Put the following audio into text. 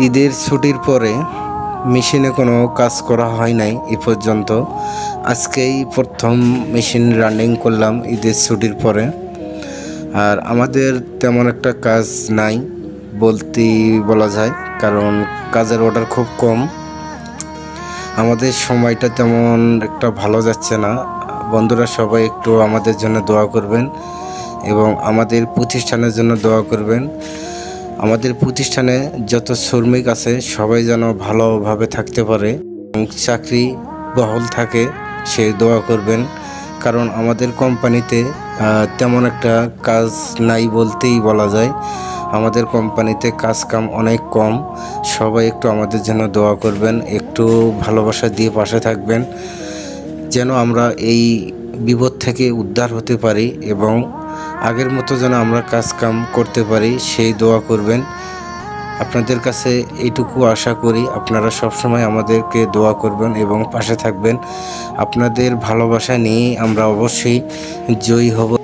ঈদের ছুটির পরে মেশিনে কোনো কাজ করা হয় নাই এ পর্যন্ত। আজকেই প্রথম মেশিন রানিং করলাম ঈদের ছুটির পরে। আর আমাদের তেমন একটা কাজ নাই বলতেই বলা যায়, কারণ কাজের অর্ডার খুব কম। আমাদের সময়টা তেমন একটা ভালো যাচ্ছে না। বন্ধুরা সবাই একটু আমাদের জন্য দোয়া করবেন এবং আমাদের প্রতিষ্ঠানের জন্য দোয়া করবেন। আমাদের প্রতিষ্ঠানে যত শ্রমিক আছে সবাই যেন ভালোভাবে থাকতে পারে এবং চাকরি বহাল থাকে, সে দোয়া করবেন। কারণ আমাদের কোম্পানিতে তেমন একটা কাজ নাই বলতেই বলা যায়। আমাদের কোম্পানিতে কাজ কাম অনেক কম। সবাই একটু আমাদের জন্য দোয়া করবেন, একটু ভালোবাসা দিয়ে পাশে থাকবেন, যেন আমরা এই বিপদ থেকে উদ্ধার হতে পারি এবং আগের মতো যেন আমরা কাজ কাম করতে পারি, সেই দোয়া করবেন। আপনাদের কাছে এইটুকু আশা করি, আপনারা সবসময় আমাদেরকে দোয়া করবেন এবং পাশে থাকবেন। আপনাদের ভালোবাসা নিয়ে আমরা অবশ্যই জয়ী হব।